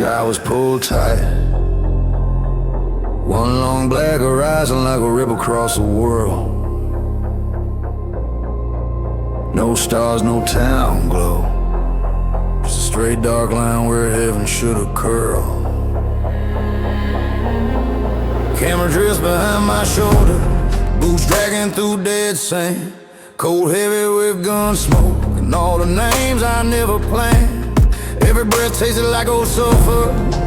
sky was pulled tight. One long black horizon like a rip across the world. No stars, no town glow, just a straight dark line where heaven should have curled. Camera drifts behind my shoulder, boots dragging through dead sand. Cold heavy with gun smoke and all the names I never planned. Every breath tasted like old sulfur,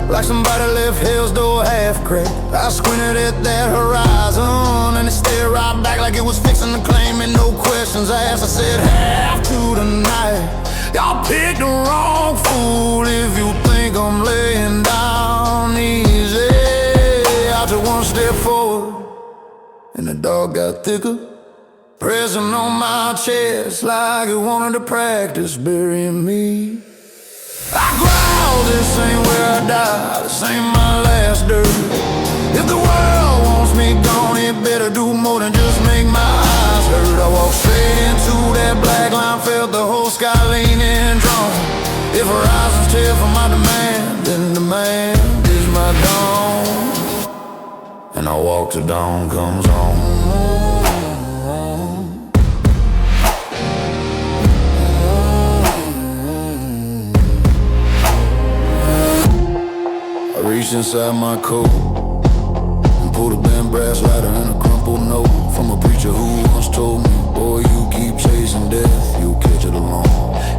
like somebody left hell's door half cracked. I squinted at that horizon and it stared right back like it was fixing to claim me. No questions asked, I said half to the night. Y'all picked the wrong fool if you think I'm laying down easy. I took one step forward and the dog got thicker, pressing on my chest like it wanted to practice burying me. I growled, this ain't where I die, this ain't my last dirt. If the world wants me gone, it better do more than just make my eyes hurt. I walked straight into that black line, felt the whole sky leaning drawn. If horizons tear from my demand, then demand is my dawn. And I walk till dawn comes on. Reached inside my coat and pulled a bent brass lighter and a crumpled note from a preacher who once told me, boy, you keep chasing death, you'll catch it alone.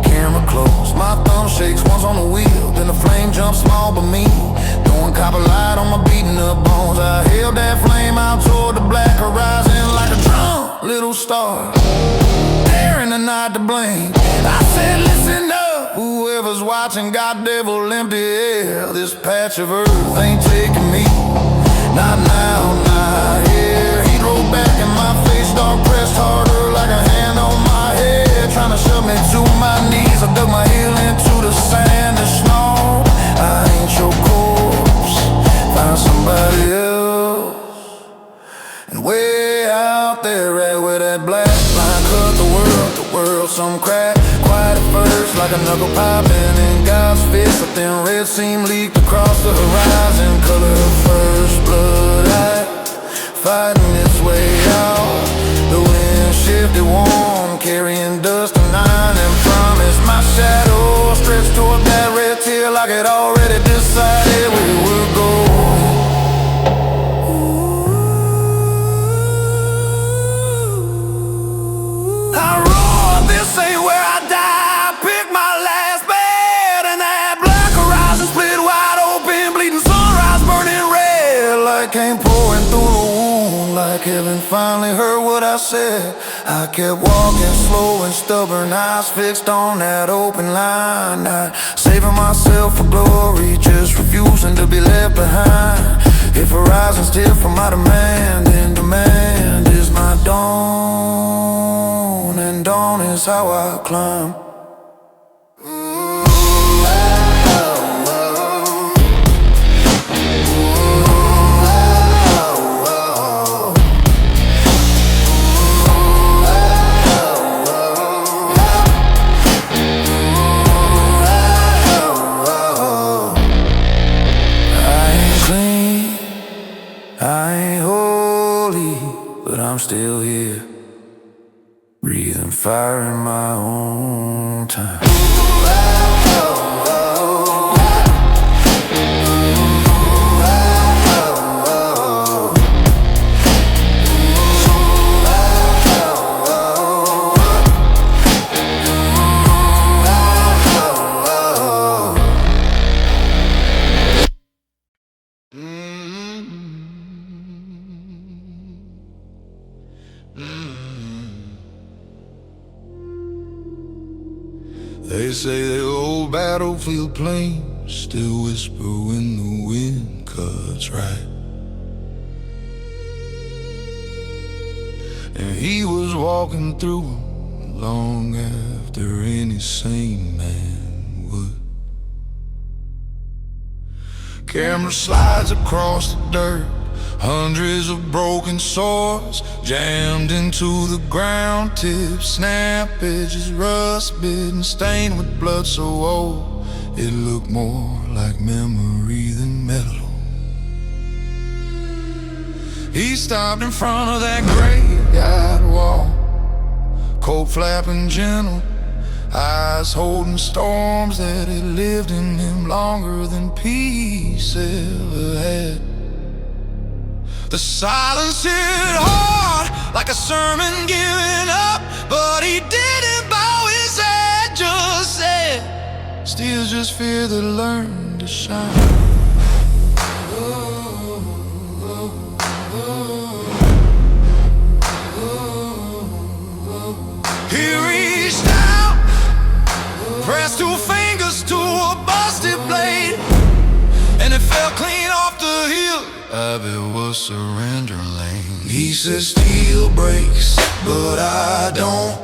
Camera close, my thumb shakes once on the wheel, then the flame jumps small but me, throwing copper light on my beaten up bones. I held that flame out toward the black horizon like a drunk little star, there in the night to blame. I said, listen up, whoever's watching, got devil empty air. This patch of earth ain't taking me, not now, not here. He drove back in my face, dark pressed harder like a hand on my head, trying to shove me to my knees. I dug my heel into the sand and snarled, I ain't your corpse, find somebody else. And way out there, right where that black line cut the world some crack. Quiet at first, like a knuckle popping in God's fist. A thin red seam leaked across the horizon. Color of first blood, fighting its way out. The wind shifted warm, carrying dust and iron and promise. My shadow stretched toward that red tear like it already decided we would go. I roared, this ain't where I die. Pick my last bed, and that black horizon split wide open, bleeding sunrise burning red like came pouring through the wound. Like heaven finally heard what I said. I kept walking slow and stubborn, eyes fixed on that open line, not saving myself for glory, just refusing to be left behind. If horizons tear from my demand, then demand is my dawn, and dawn is how I climb. I ain't holy, but I'm still here, breathing fire in my own time. They say the old battlefield plains still whisper when the wind cuts right. And he was walking through them long after any sane man would. Camera slides across the dirt, hundreds of broken swords jammed into the ground, tips, snap edges, rust bitten, stained with blood so old It looked more like memory than metal. He stopped in front of that graveyard wall, coat flapping gentle, eyes holding storms that had lived in him longer than peace ever had. The silence hit hard like a sermon giving up, but he didn't bow his head, just said, "Still just fear that learned to shine." He reached out, pressed 2 fingers to a busted blade, and it fell clean off the heel. It was surrender lane. He said steel breaks, but I don't.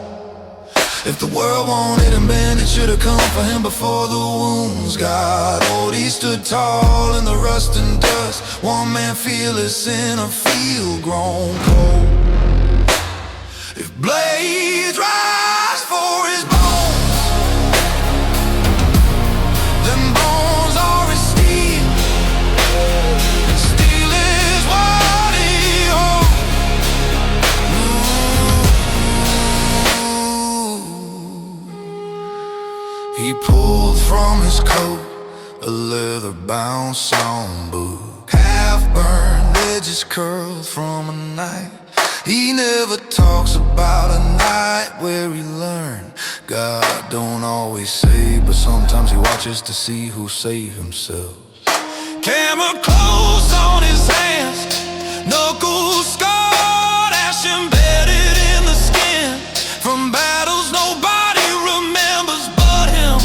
If the world wanted him banned, it should've come for him before the wounds got old. He stood tall in the rust and dust, one man fearless in a field grown cold. If blades rise for his bones, then bones are his steel, and steel is what he holds. He pulled from his coat a leather-bound songbook, half-burned edges curled from a knife. He never talks about a night where he learned God don't always save, but sometimes he watches to see who save himself. Camera close on his hands, knuckles scarred, ash embedded in the skin from battles nobody remembers but him.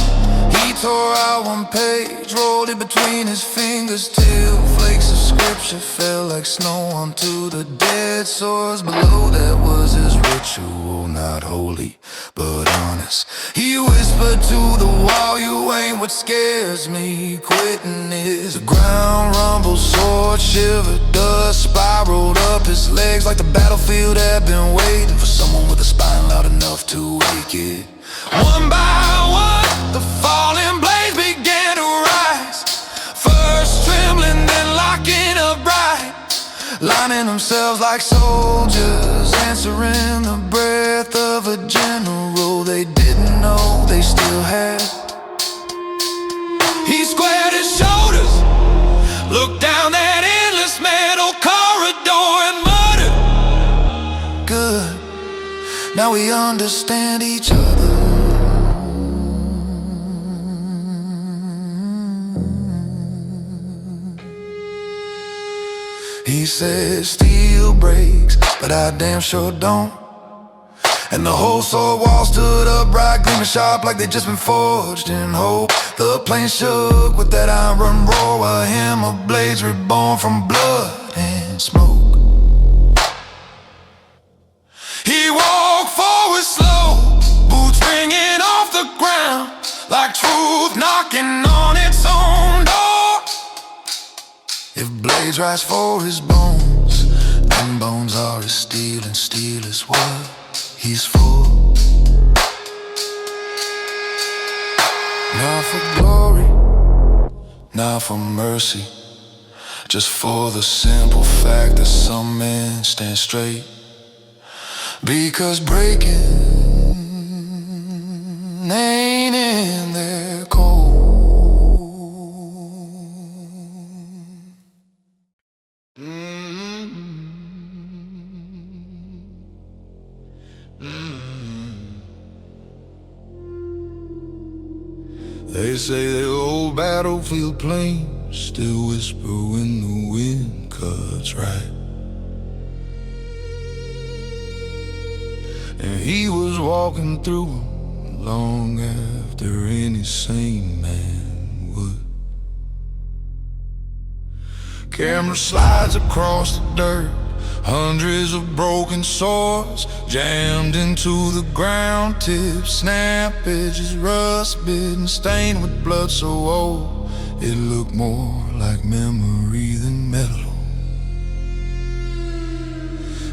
He tore out 1 page, rolled it between his fingers till flakes of scripture fell like snow onto the dead soils below. That was his ritual, not holy but honest. He whispered to the wall, "You ain't what scares me, quitting is." The ground rumbled, sword shivered, dust spiraled up his legs like the battlefield had been waiting for someone with a spine loud enough to wake it. One by one, the falling blades began to rise, first trembling, then locking up bright, lining themselves like soldiers, answering the breath of a general they didn't know they still had. He squared his shoulders, looked down that endless metal corridor and muttered, "Good, now we understand each other." He said steel breaks, but I damn sure don't. And the whole sword wall stood upright, gleaming sharp like they'd just been forged in hope. The plane shook with that iron roar, a hymn of blades reborn from blood and smoke. He walked forward slow, boots ringing off the ground like truth knocking on its own door. If blades rise for his bones, then bones are his steel, and steel is what he's for. Not for glory, not for mercy, just for the simple fact that some men stand straight. Because breaking ain't in their code. They say the old battlefield plains still whisper when the wind cuts right. And he was walking through long after any sane man would. Camera slides across the dirt, hundreds of broken swords jammed into the ground tips, snap edges, rust bitten, stained with blood so old it looked more like memory than metal.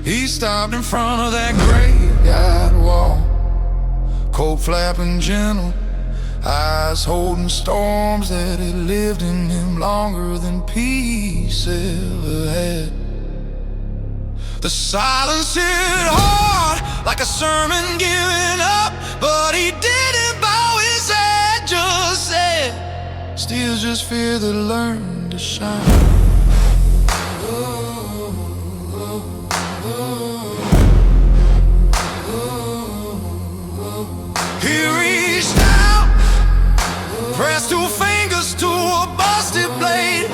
He stopped in front of that graveyard wall, coat flapping gentle, eyes holding storms that had lived in him longer than peace ever had. The silence hit hard, like a sermon giving up, but he didn't bow his head, just said, "Steel's just fear that learned to shine." He reached out, pressed 2 fingers to a busted blade,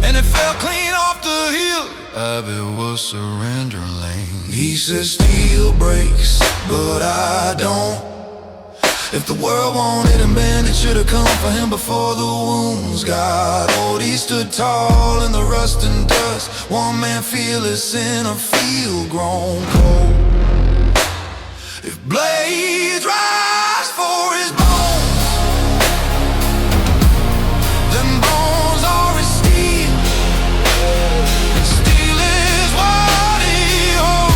and it fell clean off the heel. It was surrender lane. He says steel breaks, but I don't. If the world wanted him banned, it should have come for him before the wounds got old. He stood tall in the rust and dust, one man fearless in a field grown cold. If blades rise for his bones, then bones are his steel. Steel is what he holds.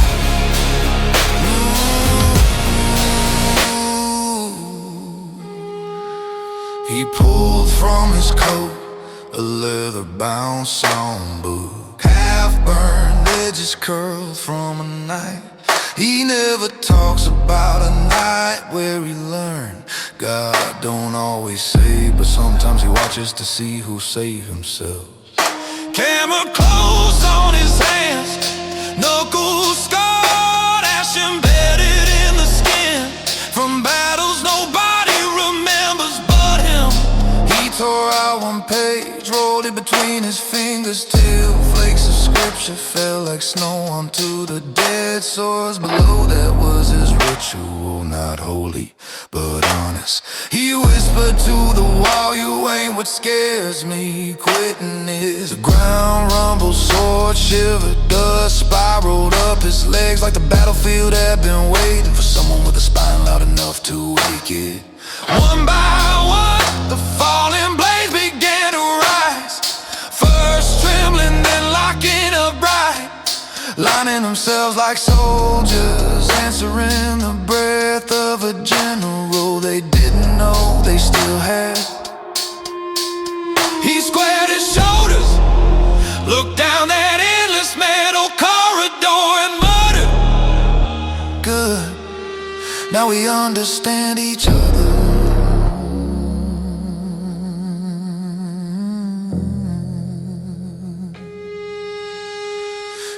He pulled from his coat a leather-bound songbook, half-burned edges curled from a knife. He never talks about a night where he learned God don't always save, but sometimes he watches to see who save himself. Camera close on his hands, knuckles scarred, ash embedded in the skin. From battles nobody remembers but him. He tore out 1 page, rolled it between his fingers till flakes of scripture fell like snow onto the dead sores below. That was his ritual, not holy but honest. He whispered to the wall, "You ain't what scares me." Quitting is the ground rumbled, sword shivered, dust spiraled up his legs like the battlefield had been waiting for someone with a spine loud enough to wake it. One by one, the falling blades began to rise, first trembling, then locking up bright, lining themselves like soldiers, answering the breath of a general they didn't know they still had. He squared his shoulders, looked down that endless metal corridor and muttered, "Good, now we understand each other."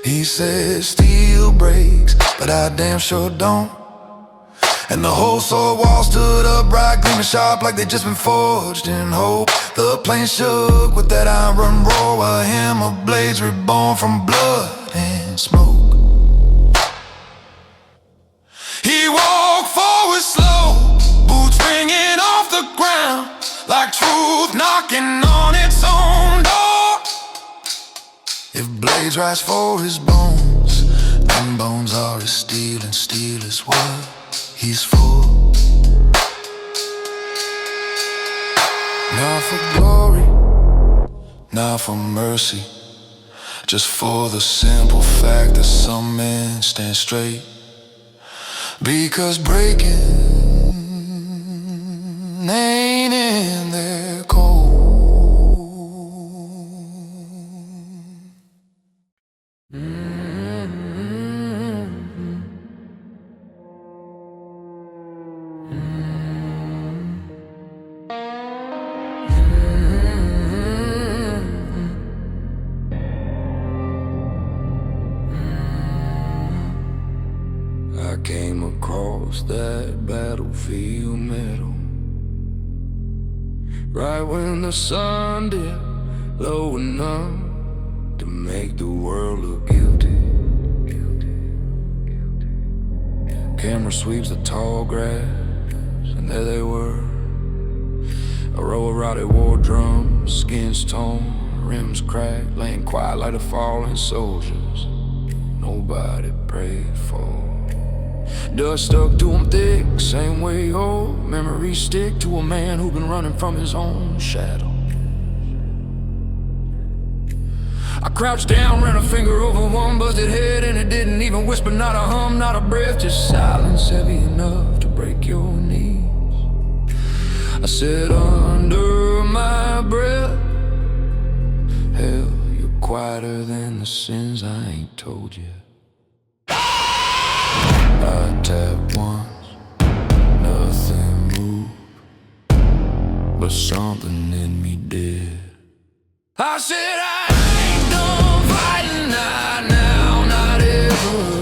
He says steel breaks, but I damn sure don't. And the whole sword wall stood upright, gleaming sharp like they'd just been forged in hope. The plane shook with that iron roar, a hymn of blades reborn from blood and smoke. He walked forward slow, boots ringing off the ground, like truth knocking on its own door. If blades rise for his bones, then bones are his steel, and steel is what he's for. Not for glory, not for mercy, just for the simple fact that some men stand straight. Because breaking ain't in their code. I came across that battlefield metal right when the sun dipped low enough to make the world look guilty. Camera sweeps the tall grass, and there they were, a row of rotted war drums, skins torn, rims cracked, laying quiet like the fallen soldiers nobody prayed for. Dust stuck to him thick, same way old memories stick to a man who'd been running from his own shadow. I crouched down, ran a finger over one busted head, and it didn't even whisper, not a hum, not a breath, just silence heavy enough to break your knees. I said under my breath, hell, you're quieter than the sins I ain't told you. I tapped once, nothing moved, but something in me did. I said I ain't done fighting, not now, not ever.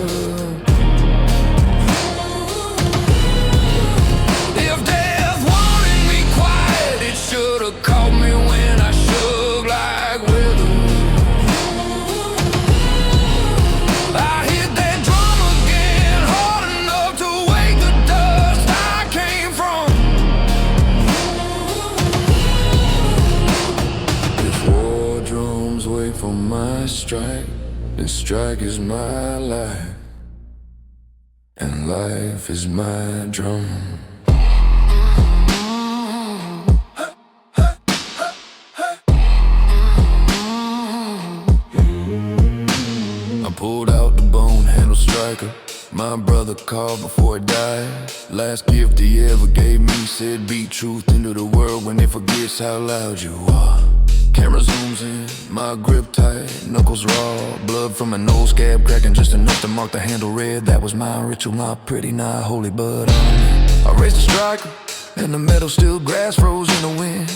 If death wanted me quiet, it should've caught me when I shook like weather. I hit that drum again, hard enough to wake the dust I came from. If war drums wait for my strike, then strike is my life, and life is my drum. I pulled out the bone handle striker my brother called before he died. Last gift he ever gave me, said beat truth into the world when it forgets how loud you are. Camera zooms in, my grip tight, knuckles raw, blood from an old scab cracking just enough to mark the handle red. That was my ritual, not pretty, not holy, but I raised the striker, and the metal still grass froze in the wind.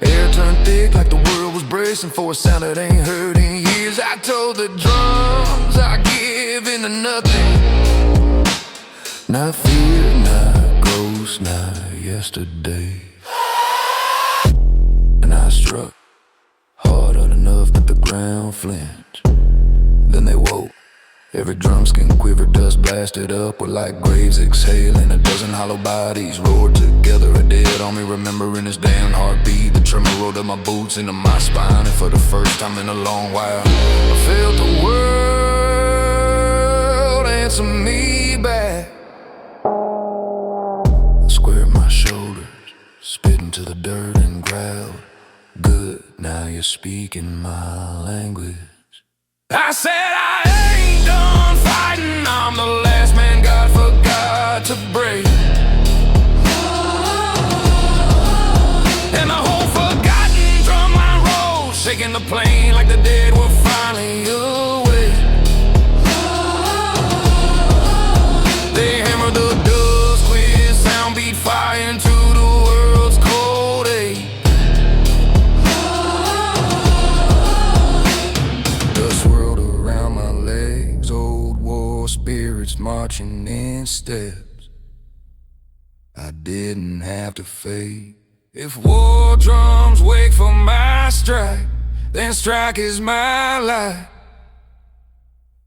Air turned thick like the world was bracing for a sound that ain't heard in years. I told the drums I give into nothing, not fear, not ghost, not yesterday. And I struck hard enough that the ground flinched. Then they woke. Every drum skin quivered, dust blasted up with like graves exhaling. A dozen hollow bodies roared together, a dead on me remembering his damn heartbeat. The tremor rolled up my boots into my spine, and for the first time in a long while I felt the world answer me back. I squared my shoulders, spit into the dirt and growled, good, now you're speaking my language. I said I ain't done fighting, I'm the last man God forgot to break. And the whole forgotten drumline roll, shaking the plane like the dead were finally awake. They hammered the dust with sound, beat fire into the world's cold age. Swirled around my legs, old war spirits marching in steps I didn't have to fade. If war drums wake for my strike, then strike is my life,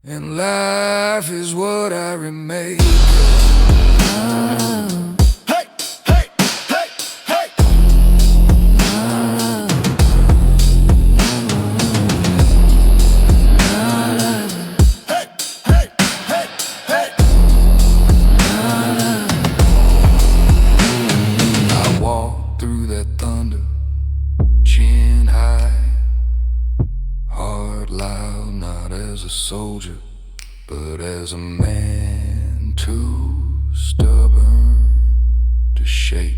and life is what I remain. Hey, hey, hey, hey. Through that thunder, chin high, heart loud, not as a soldier, but as a man too stubborn to shake.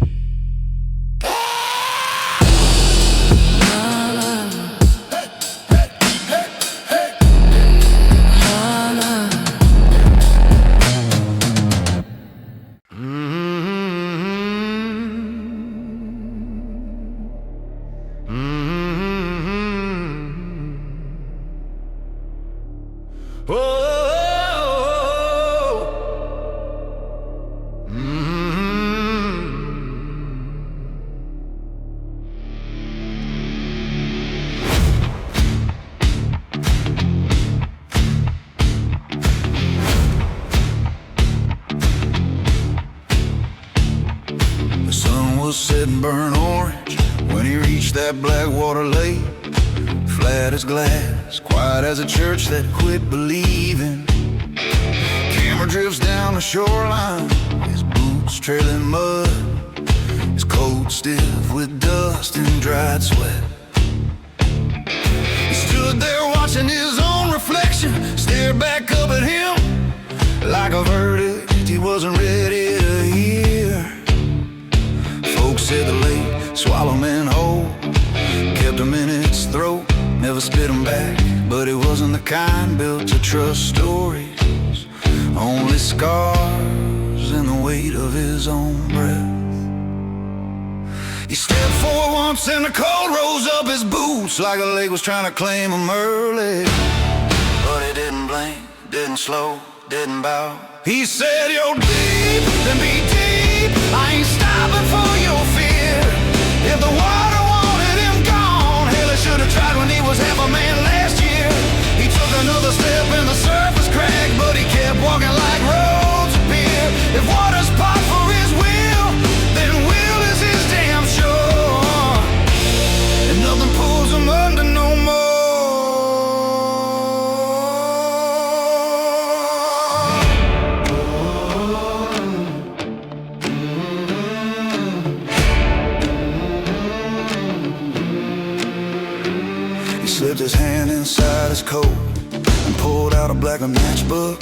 Setting burnt orange when he reached that black water lake. Flat as glass, quiet as a church that quit believing. Camera drifts down the shoreline, his boots trailing mud, his coat stiff with dust and dried sweat. He stood there watching his own reflection stare back up at him like a verdict he wasn't ready to hear. Folks said the lake swallow men whole, kept him in its throat, never spit him back. But he wasn't the kind built to trust stories, only scars and the weight of his own breath. He stepped forward once and the cold rose up his boots like a lake was trying to claim him early. But he didn't blink, didn't slow, didn't bow. He said, "You're deep, then be deep. I ain't stopping for your fear. If the water wanted him gone, hell, he should have tried when he was half a man last year." He took another step and the surface cracked, but he kept walking like roads appear. If water's part for his will, then will is his damn sure, and nothing pulls him under no more. He slipped his hand inside his coat and pulled out a black matchbook.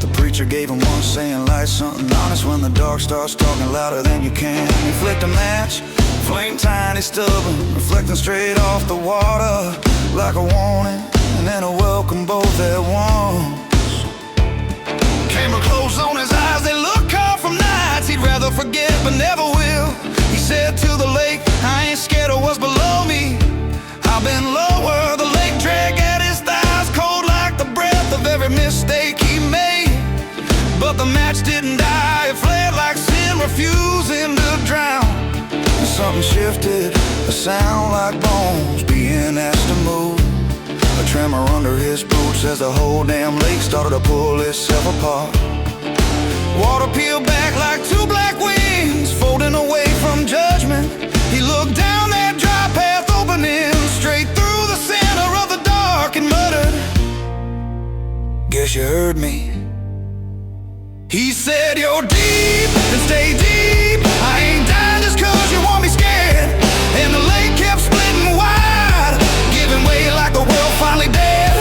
The preacher gave him one saying, "Light something honest when the dark starts talking louder than you can." He flicked a match, flame tiny, stubborn, reflecting straight off the water like a warning and then a welcome both at once. Camera close on his eyes, they look hard from nights he'd rather forget but never will. He said to the lake, "I ain't scared of what's below me. I've been lower." The lake dragged at his thighs, cold like the breath of every mistake he made. But the match didn't die, it flared like sin refusing to drown. And something shifted, a sound like bones being asked to move. A tremor under his boots as the whole damn lake started to pull itself apart. Water peeled back like two black wings, folding away from judgment. He looked down that dry path opening straight through the center of the dark and muttered, "Guess you heard me." He said, "You're deep, and stay deep. I ain't dying just 'cause you want me scared." And the lake kept splitting wide, giving way like the world finally dead.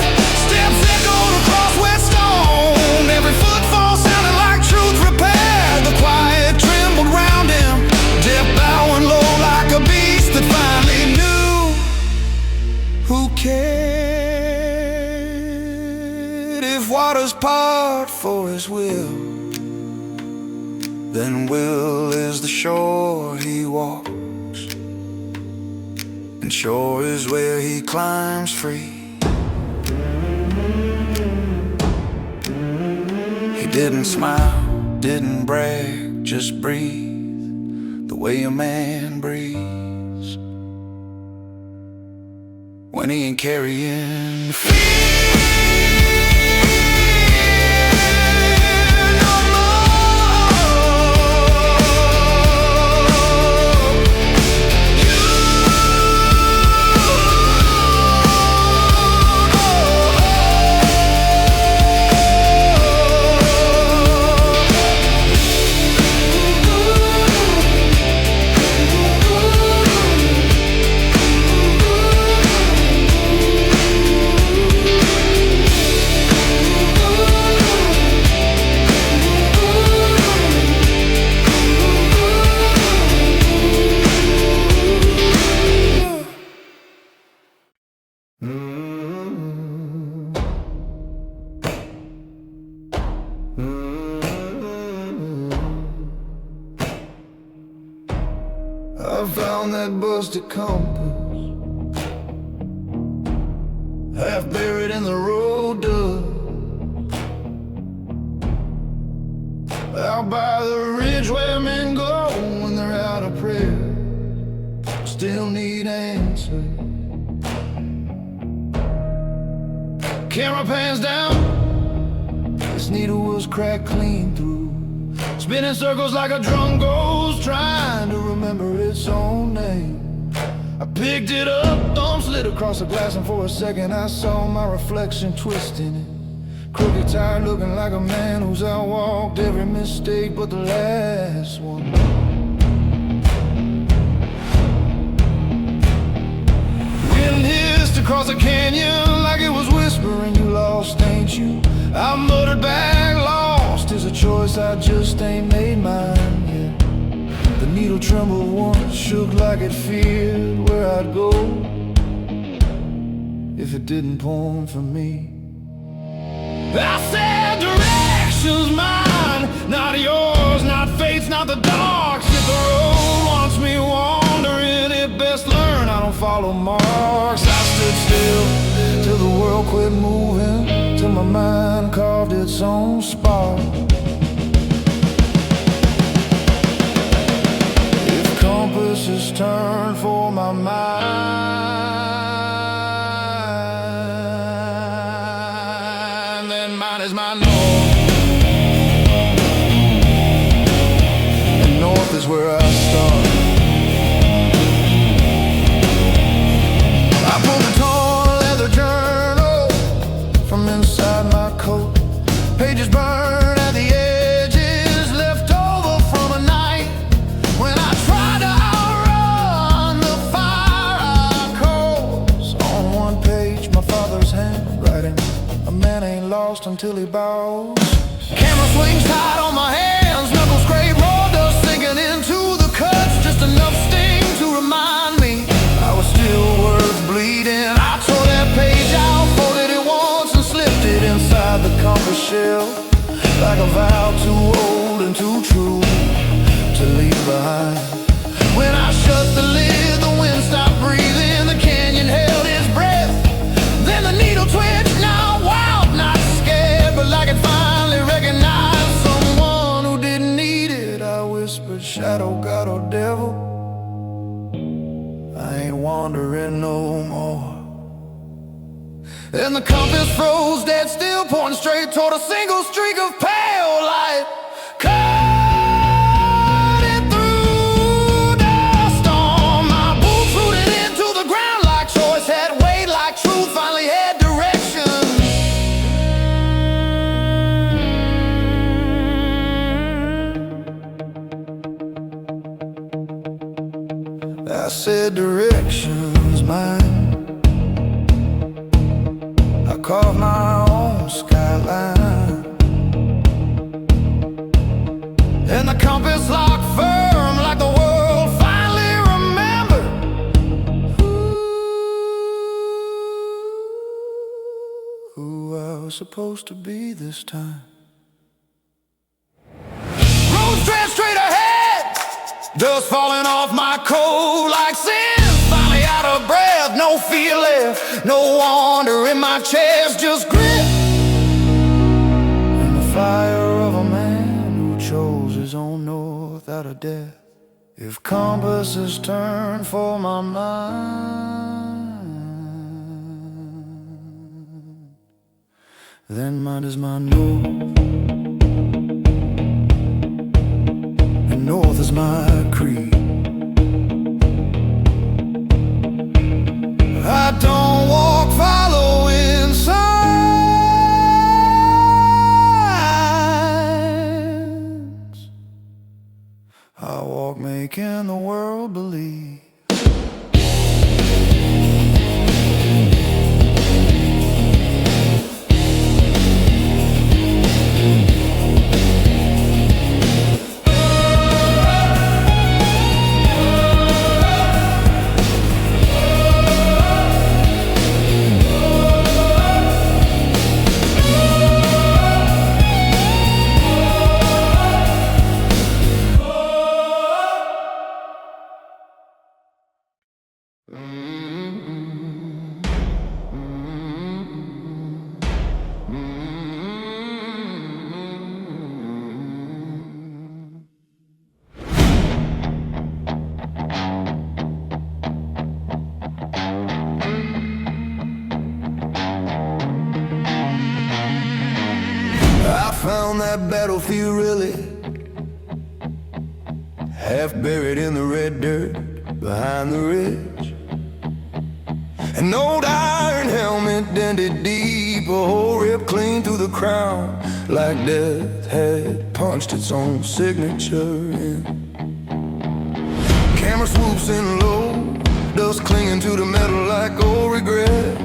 Steps echoed across wet stone, every footfall sounded like truth repaired. The quiet trembled round him, death bowing low like a beast that finally knew who cared. If water's part for his will, then will is the shore he walks, and shore is where he climbs free. He didn't smile, didn't brag, just breathe the way a man breathes when he ain't carrying fear. I found that busted compass, half buried in the road dust, out by the ridge where men go when they're out of prayer, still need answers. Camera pans down, this needle was cracked clean through, spinning circles like a drum goes, trying to remember its own name. I picked it up, thumb slid across the glass, and for a second I saw my reflection twisting it. Crooked, tired, looking like a man who's outwalked every mistake but the last one. Wind hissed across a canyon like it was whispering, "You lost, ain't you?" I muttered back, "Lost is a choice I just ain't made mine yet." The needle trembled once, shook like it feared where I'd go if it didn't pour for me. I said direction's mine, not yours, not fate's, not the dark. If the road wants me wandering, it best learn I don't follow marks. I stood still till the world quit moving, till my mind carved its own spark. If compasses turn for my mind, then mine is my north, and north is where I start. I pulled a torn leather journal from inside my coat. Pages burned at the edges, left over from a night when I tried to outrun the fire I caused. On one page, my father's handwriting: a man ain't lost until he bows. Camera swings tight on my hands, knuckles scrape, raw dust sinking into the cuts. Just enough sting to remind me I was still worth bleeding. I tore that page out, folded it once and slipped it inside the compass shell, like a vow too old and too true to leave behind. When I shut the lid, the wind stopped breathing, the canyon held its breath. Then the needle twitched, not wild, not scared, but like it finally recognized someone who didn't need it. I whispered, shadow, God, or devil, I ain't wandering no more. And the compass froze dead still, pointing straight toward a single streak of pale light. Cut it through the storm. My boots rooted into the ground like choice had weight, like truth finally had direction. I said direction's mine. I carved my own skyline, and the compass locked firm like the world finally remembered who I was supposed to be this time. Road tread straight ahead, dust falling off my coat like sin. Finally out of breath, no fear left, no wonder in my chest, just grit and the fire of a man who chose his own north out of death. If compasses turn for my mind, then mine is my north, and north is my creed. I don't walk following signs, I walk making the world believe. Found that battlefield really half buried in the red dirt behind the ridge. An old iron helmet dented deep, a hole ripped clean through the crown, like death had punched its own signature in. Camera swoops in low, dust clinging to the metal like old regret.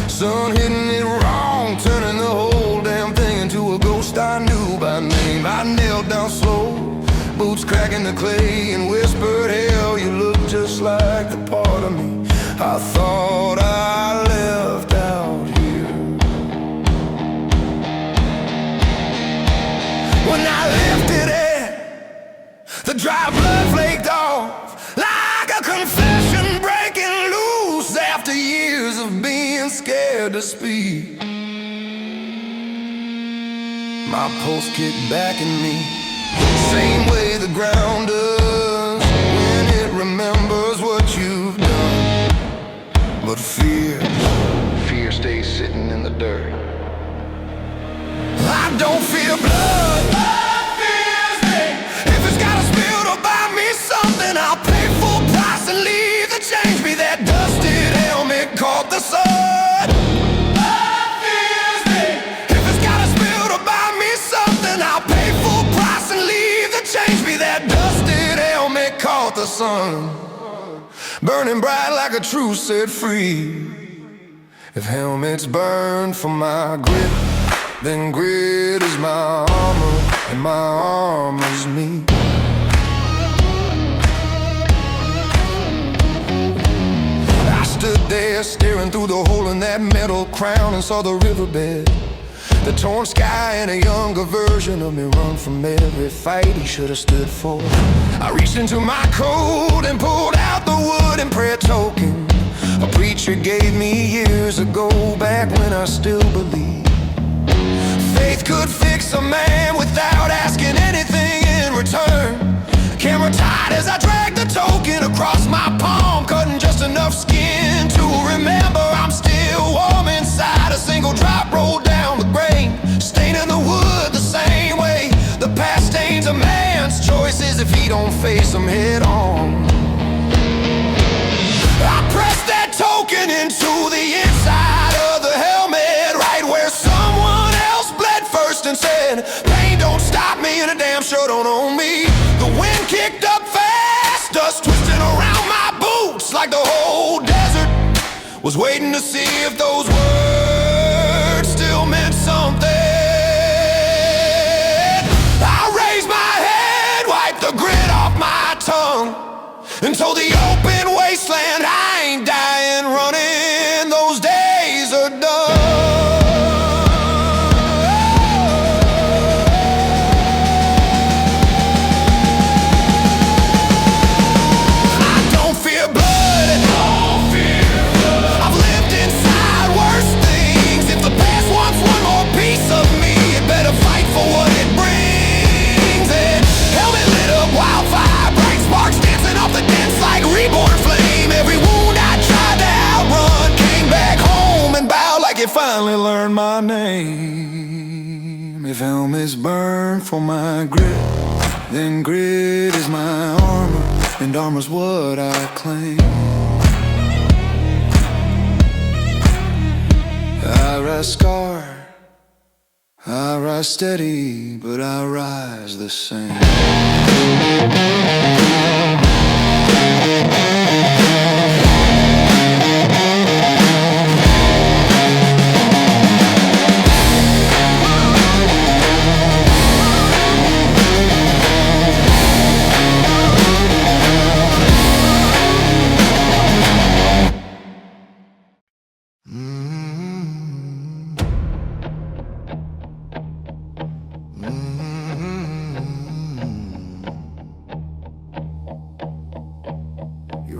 Sun hitting it wrong, turning the whole damn thing into a ghost I knew by name. I knelt down slow, boots cracking the clay and whispered of me. I thought I left out here. When I lifted it, the dry blood flaked off like a confession breaking loose after years of being scared to speak. My pulse kicked back in me, same way the ground does when it remembers what you've done. But fear stays sitting in the dirt. I don't fear blood, blood fears me. If it's gotta spill to buy me something, I'll pay full price and leave the change. Be that dusted helmet caught the sun. Blood fears me. If it's gotta spill to buy me something, I'll pay full price and leave the change. Be that dusted helmet caught the sun, burning bright like a truth set free. If helmets burn for my grit, then grit is my armor, and my armor's me. I stood there staring through the hole in that metal crown and saw the riverbed, the torn sky, and a younger version of me run from every fight he should have stood for. I reached into my coat and pulled out the wooden prayer token a preacher gave me years ago, back when I still believed faith could fix a man without asking anything in return. Camera tight as I dragged the token across my palm, cutting just enough skin to remember I'm still warm inside. A single drop rolled down the grain, staining the wood the same way the past stains a man's choices if he don't face them head on. I pressed that token into the inside of the helmet, right where someone else bled first and said, pain don't stop me and a damn sure don't own me. The wind kicked up fast, dust twisting around my boots, like the whole desert was waiting to see if those words still meant something. I raised my head, wiped the grit off my tongue, and told the open wasteland I ain't dying running, those days are done. I don't fear blood, I've lived inside worse things. If the past wants one more piece of me, it better fight for what it brings. And helmet lit up wildfire, bright sparks dancing off the dents like reborn flame. Every wound I tried to outrun came back home and bowed like it finally learned my name. If helmets burn for my grit, then grit is my armor, and armor's what I claim. I rise scarred, I rise steady, but I rise the same.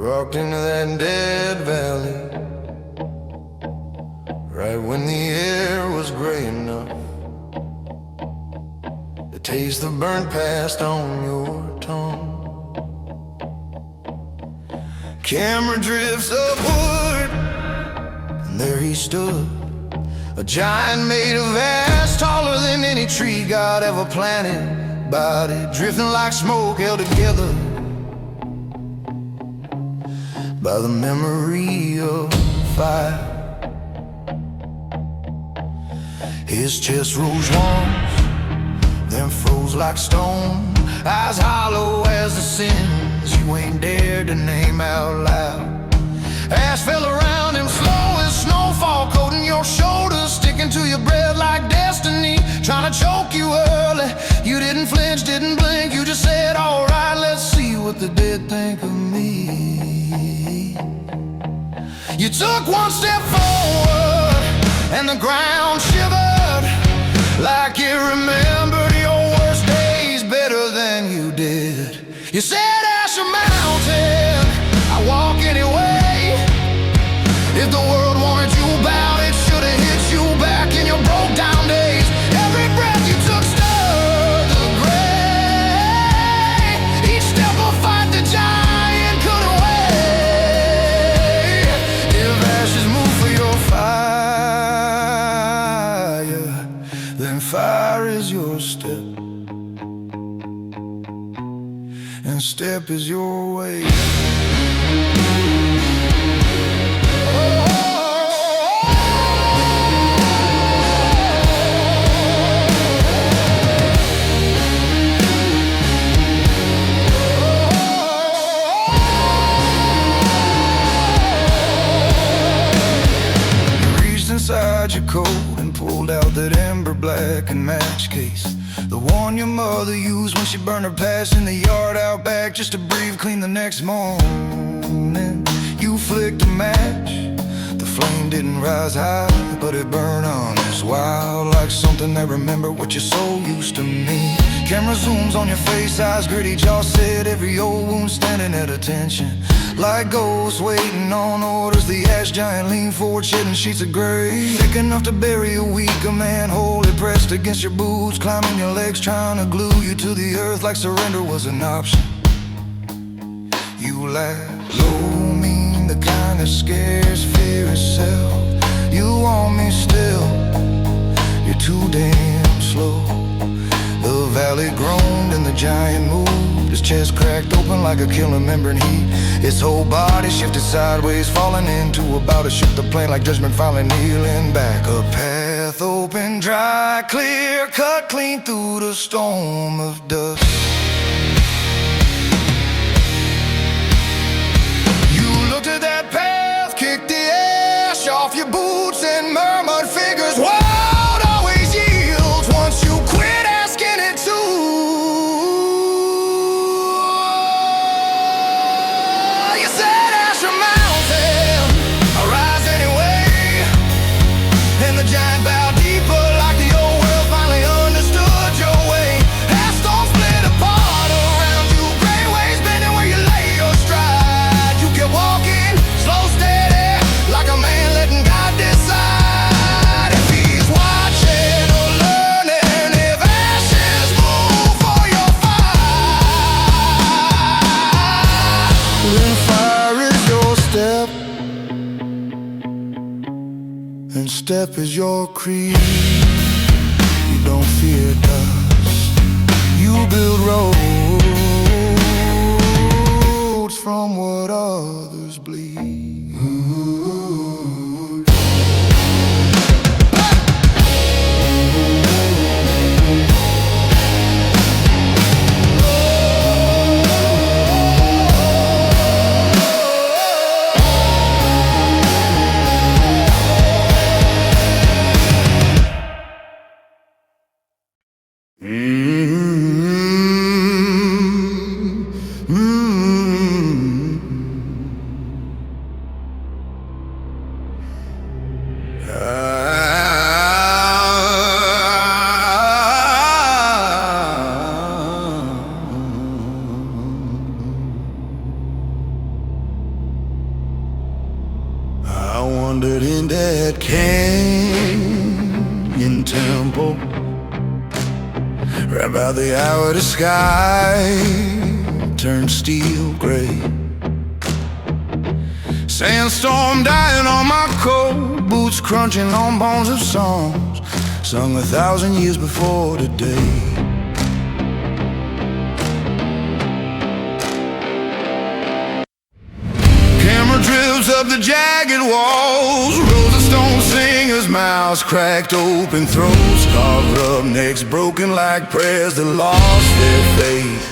Walked into that dead valley right when the air was gray enough to taste the burnt past on your tongue. Camera drifts upward, and there he stood, a giant made of ash, taller than any tree God ever planted, body drifting like smoke held together by the memory of fire. His chest rose once, then froze like stone, eyes hollow as the sins you ain't dared to name out loud. Ash fell around him slow as snowfall, coating your shoulders, sticking to your breath like destiny, trying to choke you early. You didn't flinch, didn't blink, you just said, alright, let's see what the dead think of me. You took one step forward and the ground shivered, like it remembered your worst days better than you did. You said, "Ash a mountain, I walk anyway. If the world wanted you bowed, it should have hit you back in your broke down days. Every breath you took stirred the gray. Each step will fight the giant couldn't wait. If ashes move for your fire, then fire is your step, and step is your way." Inside your coat and pulled out that ember blackened match case, the one your mother used when she burned her past in the yard out back just to breathe clean the next morning. You flicked a match. The flame didn't rise high, but it burned on as wild, like something that remembered what you're so used to me. Camera zooms on your face, eyes gritty, jaw set, every old wound standing at attention, like ghosts waiting on orders. The ash giant leaned forward, shedding sheets of gray, thick enough to bury a weaker man, wholly pressed against your boots, climbing your legs, trying to glue you to the earth like surrender was an option. You laughed low, mean, the kind that scares fear itself. You want me still, you're too damn slow. The valley groaned and the giant moved, his chest cracked open like a killing membrane heat. His whole body shifted sideways, falling into about to shift the plane like judgment finally kneeling back. A path open, dry, clear, cut clean through the storm of dust. You looked at that path, kicked the ash off your boots and murmured figures. Wild always yields once you quit asking it to. You said, "Ash a mountain, I rise anyway." And the giant bowed deeper, like the old world finally understood your way. Ash stones split apart around you, gray waves bending where you lay your stride. You kept walking, slow, steady, like a man letting God decide if he's watching or learning. If ashes move for your fire, then fire is your step, and step is your creed. You don't fear dust, you build roads from what others bleed. I wandered in that canyon temple, right by the hour the sky turned steel gray. Sandstorm dying on my coat, boots crunching on bones of songs sung 1,000 years before today. Camera drips up the jagged walls, rows of stone singers, mouths cracked open, throats carved up, necks broken like prayers that lost their faith.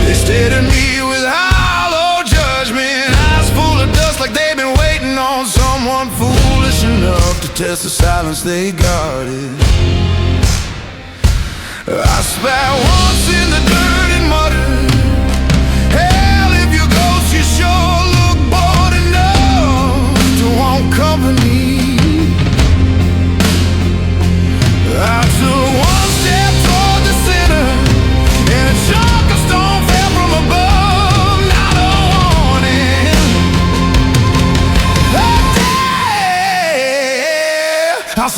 They stared at me with hollow judgment, eyes full of dust like they've been waiting on someone foolish enough to test the silence they guarded. I spat once in the dirt and muttered, "Hell, if you're ghost, you sure look bored enough."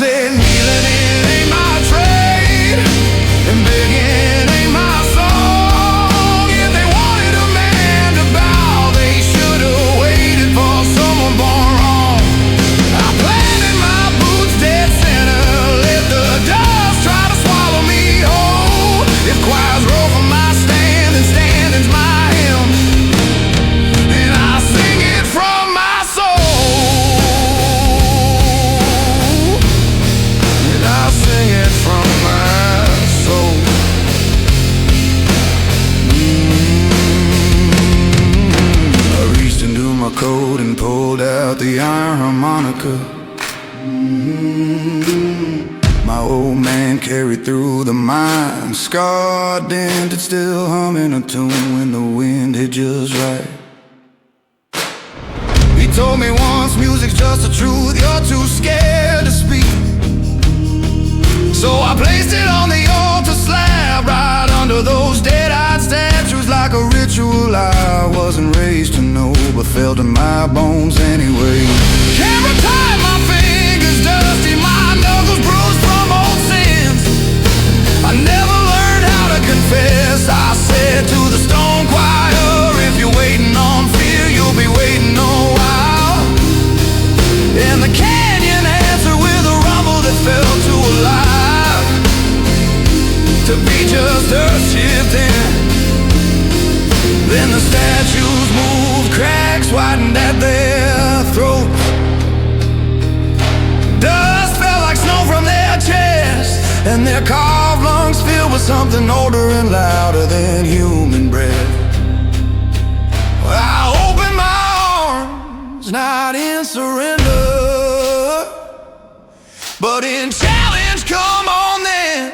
said kneeling it ain't my trade, and begging ain't my song. If they wanted a man to bow, they should have waited for someone born wrong. I planted my boots dead center, let the dust try to swallow me whole. If choirs roll from my stand, then standing's my hymn, and I sing it from my soul. And I sing it from my soul. I reached into my coat and pulled out the iron harmonica. My old man carried through the mine, scarred, dented, still humming a tune when the wind hit just right. He told me once, music's just the truth, you're too scared to speak. So I placed it on the altar slab, right under those dead-eyed statues, like a ritual I wasn't raised to know, but felt in my bones anyway. Camera tight, my fingers dusty, my knuckles bruised from old sins. I never learned how to confess. I said to the stone choir, if you're waiting on fear, you'll be waiting a while. And the canyon answered with a rumble that felt too alive to be just earth shifting. Then the statues moved, cracks widened at their throats. Dust fell like snow from their chests, and their carved lungs filled with something older and louder than human breath. I opened my arms, not in surrender, but in challenge. Come on then,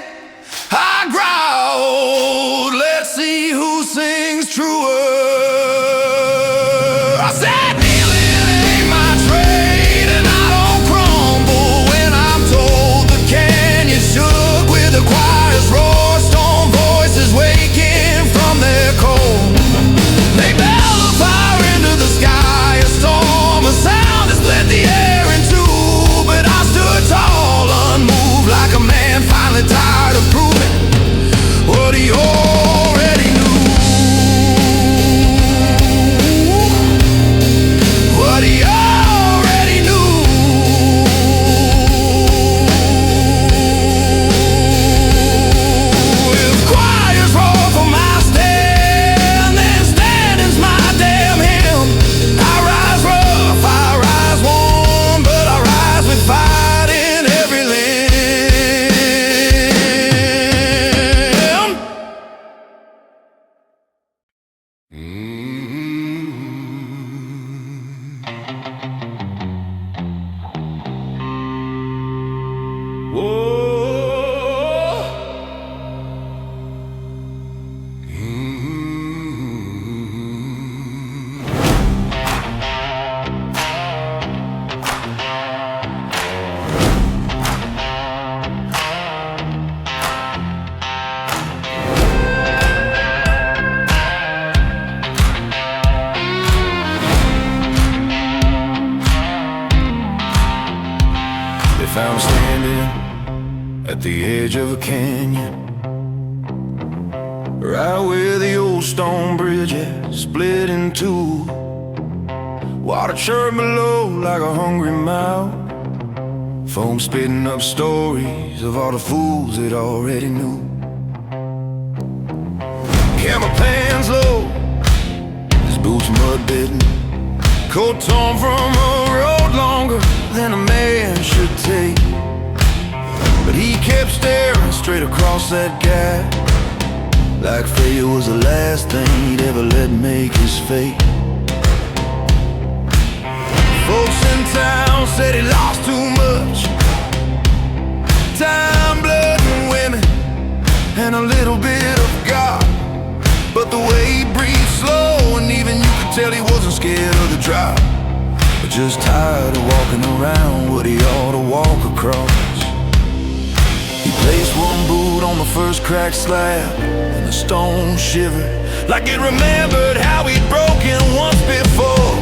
I growled, let's see who sings truer. I said kneeling ain't my trade, and I don't crumble when I'm told. The canyon shook with the choir's roar, stone voices waking from their cold. They bellowed fire into the sky, a storm, a sound that split the air in two. But I stood tall, unmoved, like a man finally tired of proving what he already knew. What he already knew. If choirs roll from my stand, then standing's my damn hymn. I rise rough, I rise warm, but I rise with fight in every limb. If I'm standing at the edge of a canyon, right where the old stone bridge is split in two, water churned below like a hungry mouth, foam spitting up stories of all the fools it already knew. Camera pans low, his boots mud-bitten, coat torn from a road longer than a man should take. But he kept staring straight across that gap, like failure was the last thing he'd ever let make his fate. Folks in town said he lost too much time, blood, and women, and a little bit of God. But the way he breathed slow, and even you could tell he wasn't scared of the drop, but just tired of walking around what he ought to walk across. He placed one boot on the first cracked slab, and the stone shivered like it remembered how he'd broken once before.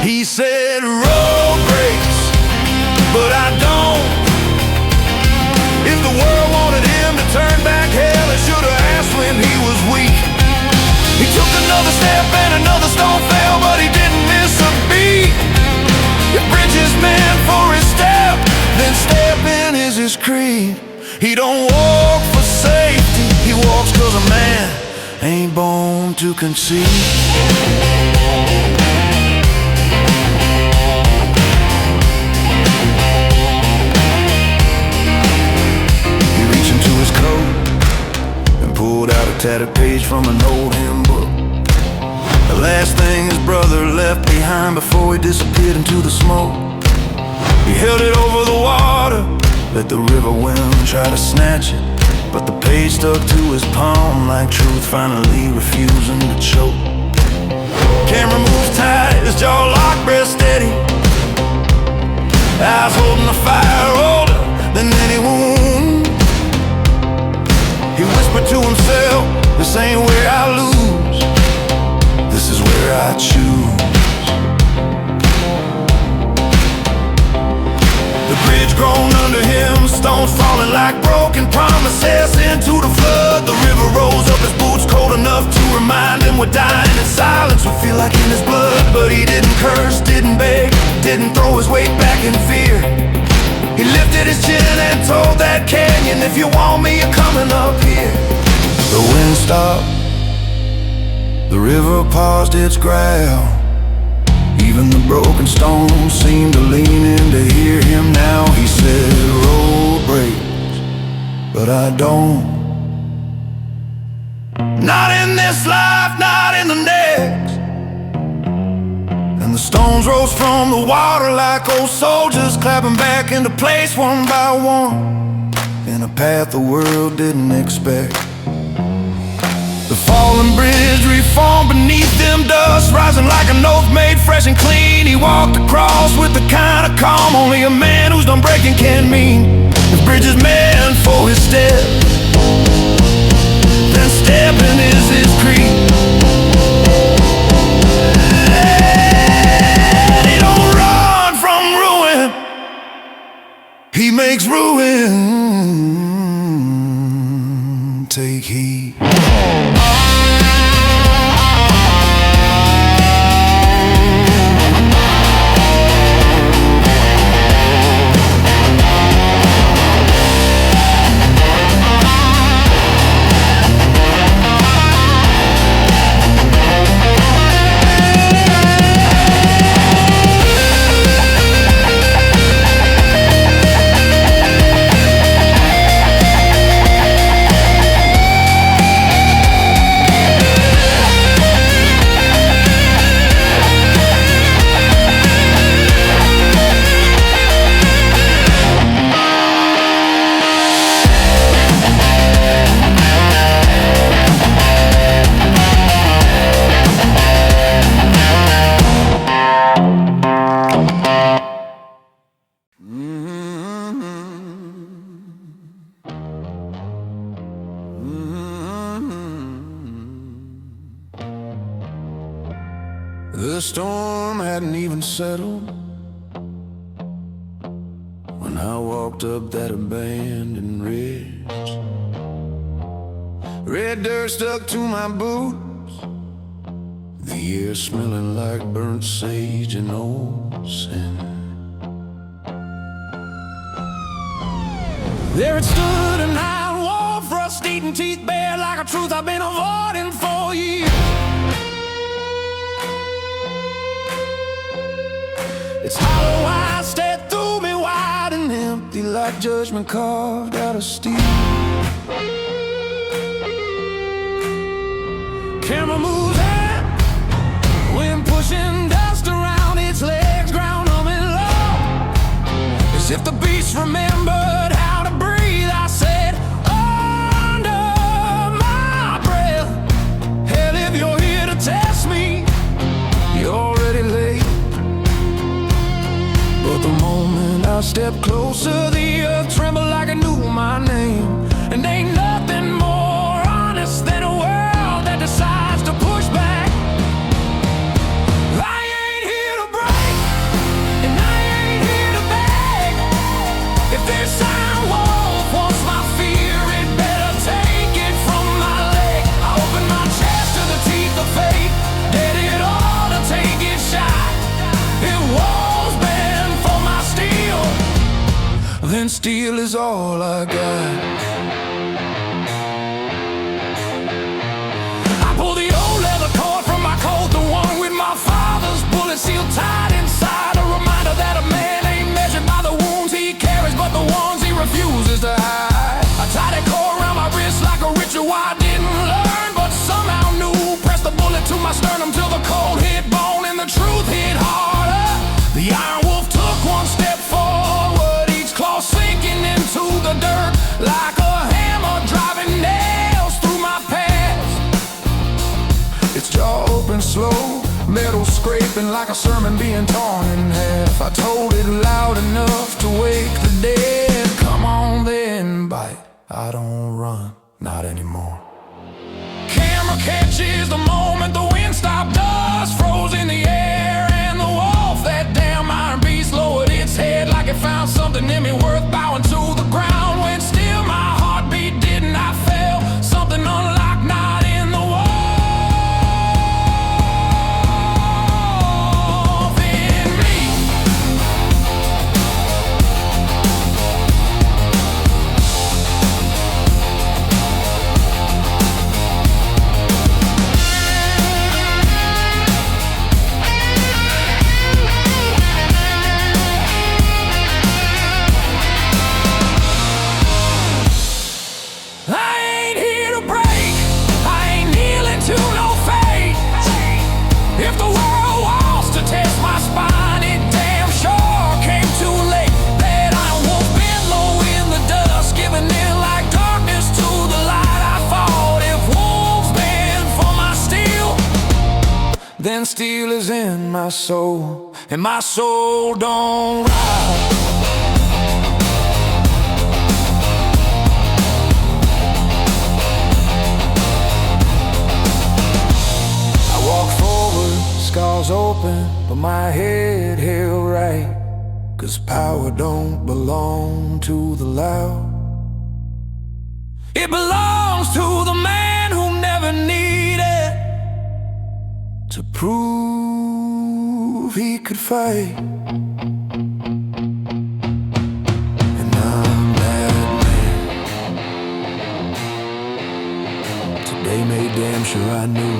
He said, road breaks, but I don't promise don't fail, but he didn't miss a beat. If Bridges meant for his step, then stepping is his creed. He don't walk for safety, he walks 'cause a man ain't born to concede. He reached into his coat and pulled out a tattered page from an old hymn book. The last thing his brother left behind before he disappeared into the smoke. He held it over the water, let the river wind try to snatch it, but the page stuck to his palm like truth finally refusing to choke. Camera moves tight, his jaw locked, breath steady, eyes holding the fire older than any wound. He whispered to himself, this ain't where I lose, this is where I choose. The bridge grown under him, stones falling like broken promises into the flood. The river rose up, his boots cold enough to remind him we're dying in silence. We feel like in his blood, but he didn't curse, didn't beg, didn't throw his weight back in fear. He lifted his chin and told that canyon, if you want me, you're coming up here. The wind stopped, the river paused its growl. Even the broken stones seemed to lean in to hear him now. He said, road breaks, but I don't. Not in this life, not in the next. And the stones rose from the water like old soldiers, clapping back into place one by one, in a path the world didn't expect. The fallen bridge reformed beneath them dust, rising like an oath made fresh and clean. He walked across with the kind of calm only a man who's done breaking can mean. If Bridges meant for his step, then stepping is his creed. And he don't run from ruin, he makes ruin take heed. The storm hadn't even settled when I walked up that abandoned ridge. Red dirt stuck to my boots, the air smelling like burnt sage and old sin. There it stood, an iron wall, frost-eaten teeth bare like a truth I've been avoiding for years. Its hollow eyes stared through me wide and empty like judgment carved out of steel. Camera moves in, wind pushing dust around its legs, ground humming low, as if the beast remembered how to breathe. I said under my breath, hell, if you're here to test me, you're already late. But the moment I stepped closer, the earth trembled like it knew my name. And ain't nothing more honest than a world that decides to push steel is all I got. I pull the old leather cord from my coat, the one with my father's bullet sealed tight inside. A reminder that a man ain't measured by the wounds he carries, but the ones he refuses to hide. I tie that cord around my wrist like a ritual I didn't learn, but somehow knew. Press the bullet to my sternum till the cold hit bone and the truth hit harder. The iron wolf took one step forward, each claw sinking into the dirt like a hammer driving nails through my past. Its jaw open slow, metal scraping like a sermon being torn in half. I told it loud enough to wake the dead. Come on then, bite. I don't run, not anymore. Camera catches the moment the wind stopped us, froze in the air, and the wolf, that damn iron beast, lowered its head like it found something in me worth bowing to the ground. When still my heartbeat didn't, I felt something unlocked, not in the wolf, in me. If the world wants to test my spine, it damn sure came too late. That iron wolf bent low in the dust, giving in like darkness to the light. I fought. If wolves bend for my steel, then steel is in my soul, and my soul don't rise. Scars open, but my head held right, 'cause power don't belong to the loud. It belongs to the man who never needed to prove he could fight. And I'm that man. Today made damn sure I knew.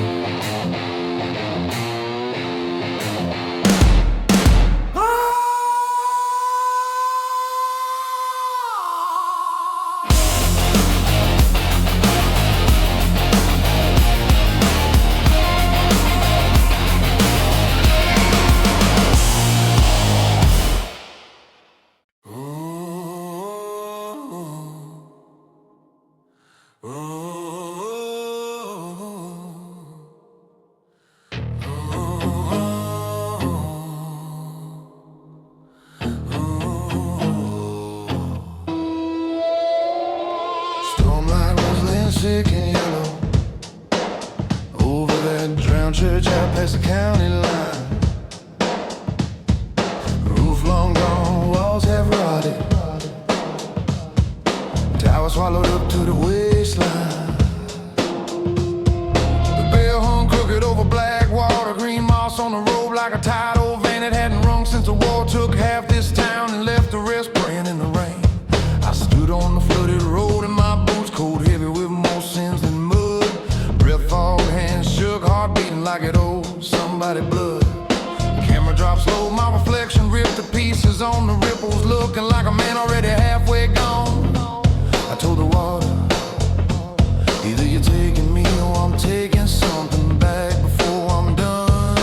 Sick and yellow over that drowned church out past the county line. Roof long gone, walls have rotted, tower swallowed up to the waistline. The bell hung crooked over black water, green moss on the road like a tidal vein. It hadn't rung since the war took half this town and left the rest praying in the rain. I stood on the flooded road in my boots, cold heavy with more sins than mud. Breath fog, hands shook, heart beating like it owed somebody blood. Camera dropped slow, my reflection ripped to pieces on the ripples, looking like a man already halfway gone. I told the water, either you're taking me or I'm taking something back before I'm done.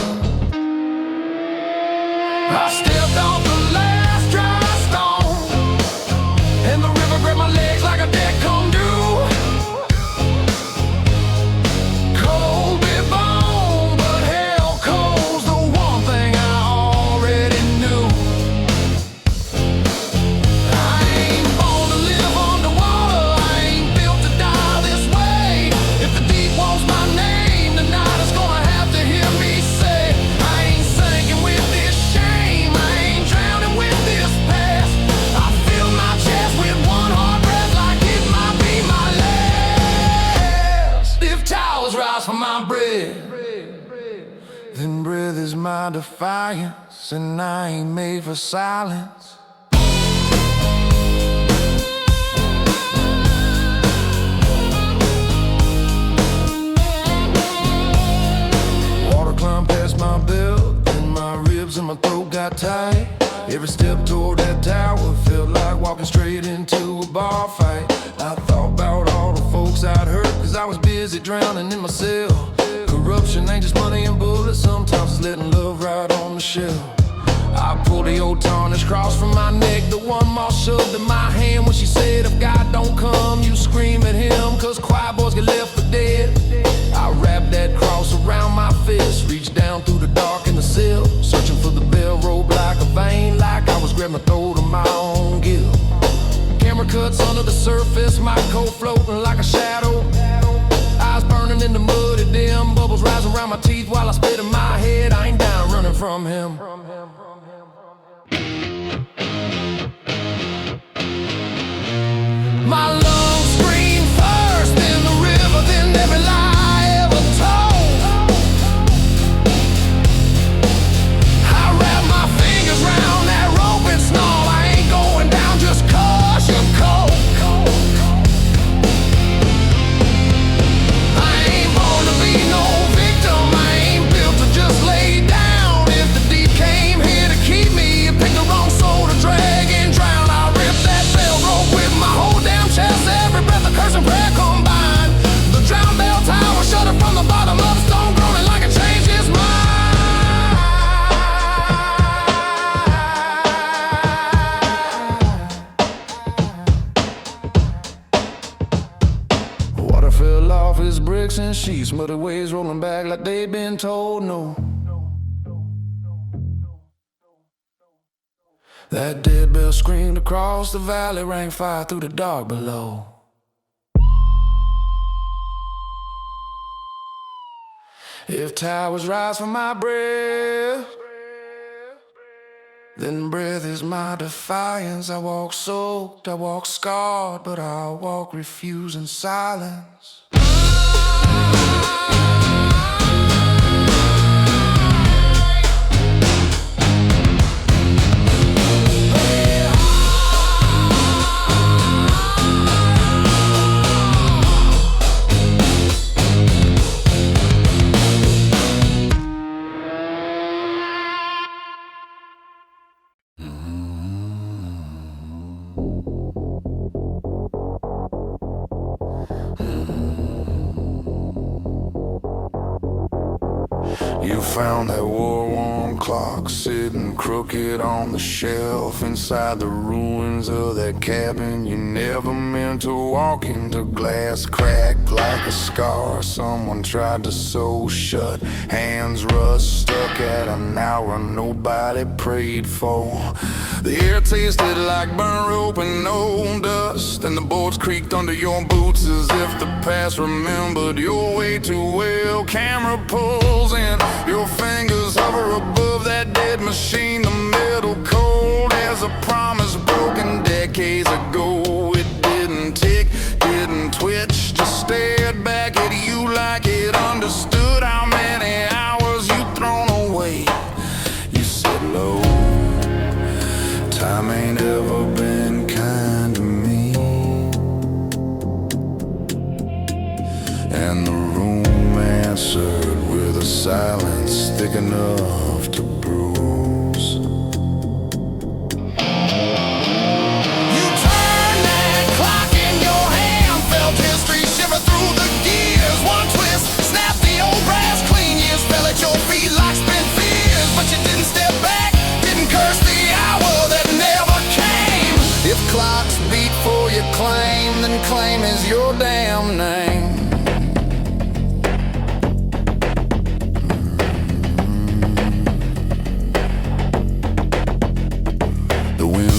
I stepped off the last dry stone, and the river grabbed my legs like a dead come due. Cold bit bone, but hell cold's the one thing I already knew. I ain't born to live underwater, I ain't built to die this way. If the deep wants my name, tonight it's gonna have to hear me say, I ain't sinking with this shame, I ain't drowning with this past. I fill my chest with one hard breath like it might be my last. If towers rise from my breath, then breath is my defiance, and I ain't made for silence. got tight. Every step toward that tower felt like walking straight into a bar fight. I thought about all the folks I'd hurt, cause I was busy drowning in my cell. Corruption ain't just money and bullets, sometimes it's letting love ride on the shelf. I pulled the old tarnished cross from my neck, the one Ma shoved in my hand when she said, if God don't come, you scream at him, cause quiet boys get left for dead. I wrapped that cross around my fist, reached down through the dark in the cell, searching for the bell rope like a vein, like I was grabbing a throat of my own guilt. Camera cuts under the surface, my coat floating like a shadow. Eyes burning in the muddy dim, bubbles rising around my teeth while I spit in my head. I ain't down running from him. My lungs scream first in the river, then every lie ever told. I wrap my fingers round that rope and snarl, I ain't going down just cause you're cold. I ain't born to be no victim, I ain't built to just lay down. If the deep came here to keep me, you picked the wrong soul to drag and drown. I ripped that bell rope with my whole damn chest, every breath a curse and prayer combined. The drown bell tower shuddered from the bottom of the stone, groaning like it changed his mind. Water fell off his bricks and sheets, muddy waves rolling back like they'd been told no. That dead bell screamed across the valley, rang fire through the dark below. If towers rise from my breath, then breath is my defiance. I walk soaked, I walk scarred, but I walk refusing silence. You found that war-worn clock sitting crooked on the shelf inside the ruins of that cabin you never meant to walk into. Glass cracked like a scar someone tried to sew shut. Hands rust stuck at an hour nobody prayed for. The air tasted like burnt rope and no dust, and the boards creaked under your boots as if the past remembered your way too well. Camera pulls in, your fingers hover above that dead machine, the metal cold as a promise broken decades ago. It didn't tick, didn't twitch, just stared back at you like it understood how many hours you'd thrown away. You said low, time ain't ever been kind to me. And the room answered with a silence thick enough to bruise. You turned that clock in your hand, felt history shiver through the gears. One twist, snapped the old brass clean. Years fell at your feet like spent fears, but you didn't step back, didn't curse the hour that never came. If clocks beat for your claim, then claim is your damn name.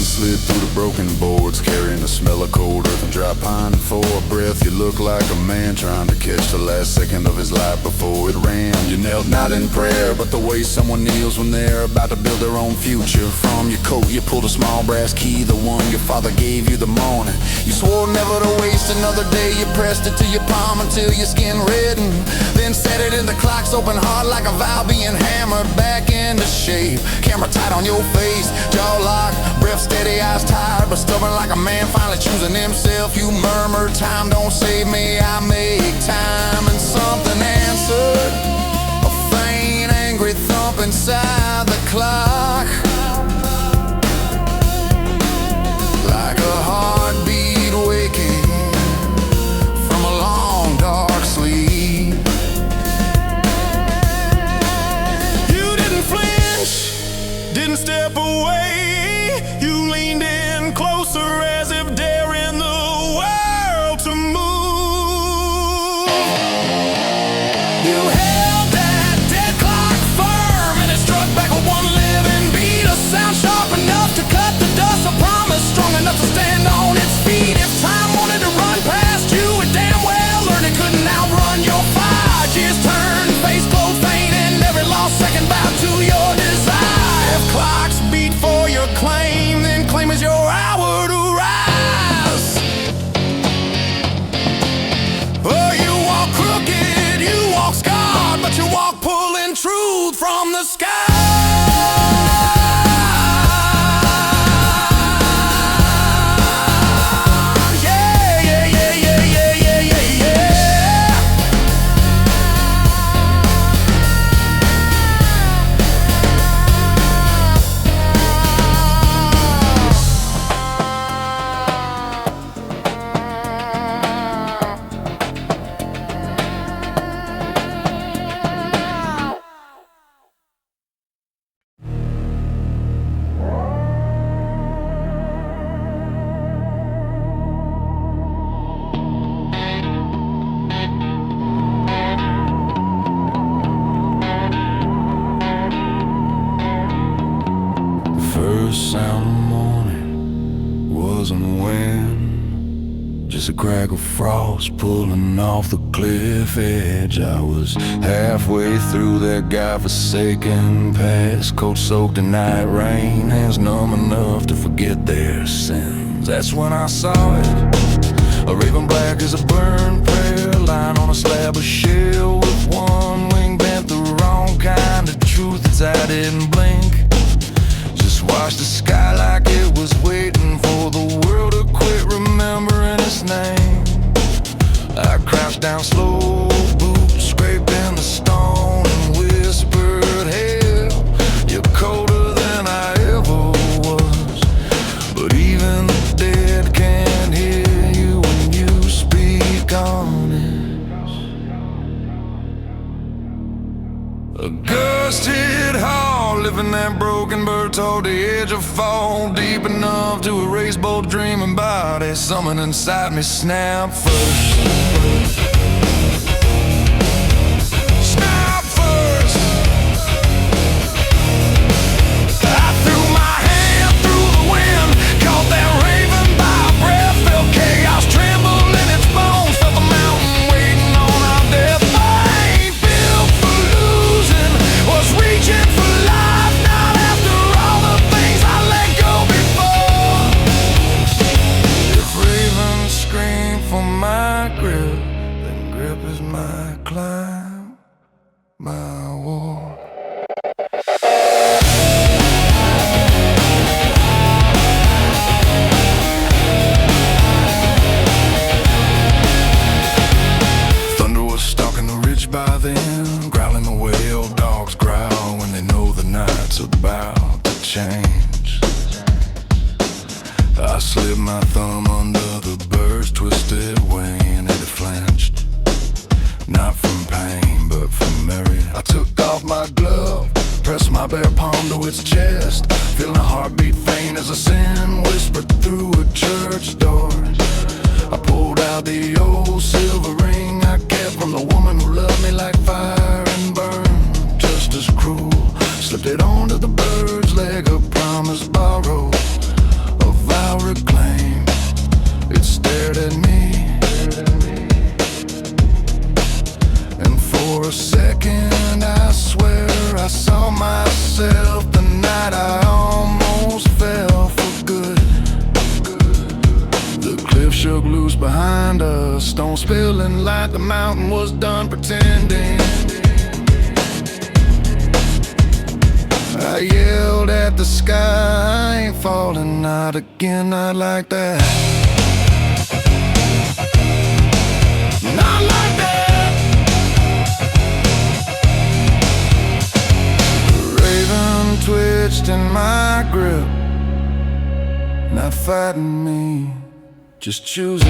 Slid through the broken boards, carrying the smell of cold earth and dry pine. And for a breath, you look like a man trying to catch the last second of his life before it ran. You knelt not in prayer, but the way someone kneels when they're about to build their own future. From your coat, you pulled a small brass key, the one your father gave you the morning. You swore never to waste another day. You pressed it to your palm until your skin reddened, then set it in the clock's open heart like a vow being hammered back into shape. Camera tight on your face, jaw locked, breath steady, eyes tired, but stubborn like a man finally choosing himself. You murmur, time don't save me, I make time. And something answered, a faint angry thump inside the clock. step away, you leaned in closer as if daring the world to move. You held that dead clock firm, and it struck back with one living beat, a sound sharp enough to cut the dust, a promise strong enough to stand on its feet. If time wanted to run past you, it damn well learned it couldn't outrun your fire. Years turned, face glowed faint, and every lost second bowed to your desire. If clocks beat for your claim, then claim is your hour to rise. Oh, you walk crooked, you walk scarred, but you walk pulling truth from the sky. First sound of morning wasn't wind, just a crack of frost pulling off the cliff edge. I was halfway through that godforsaken pass, coat soaked in night rain, hands numb enough to forget their sins. That's when I saw it, a raven black as a burned prayer, lying on a slab of shell with one wing bent the wrong kind of truth. Its eye didn't blink, watched the sky like it was waiting for the world to quit remembering its name. I crouched down slow, boots scraping the stone, and whispered, hell, you're colder than I ever was. But even the dead can't hear you when you speak honest. A gust hit hard, living that broken bird toward the edge of fall, deep enough to erase both dream and body. Something inside me snapped first. Snap first. I threw my hand through the wind, caught that raven by a breath, felt chaos tremble in its bones, felt the mountain waiting on our death. I ain't built for losing, was reaching for life, not after all the things I let go before. If ravens scream for my grip, then grip is my climb, my war. Thunder was stalking the ridge by then, growling the way old dogs growl when they know the night's about to change. I slipped my thumb under the bird's twisted wing, and it flinched, not from pain but from memory. I took off my glove, pressed my bare palm to its chest, feeling a heartbeat faint as a sin whispered through a church door. I pulled out the old silver ring I kept from the woman who loved me like fire and burned just as cruel. Slipped it onto the bird's leg, a promise borrowed, a vow reclaimed. It stared at me, and for a second I swear I saw myself the night I almost fell for good. The cliff shook loose behind us, stone spilling like the mountain was done pretending. I yelled at the sky, I ain't falling, not again, not like that. Not like that. The raven twitched in my grip, not fighting me, just choosing.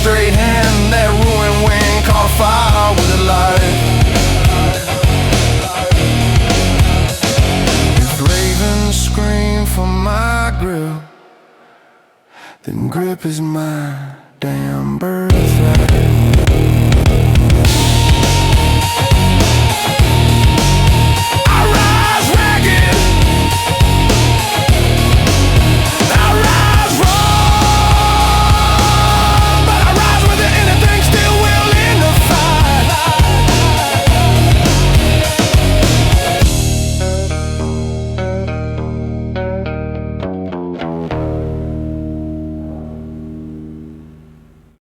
straight hand, that ruined wing caught fire with a light. If ravens scream for my grip, then grip is my damn birthright.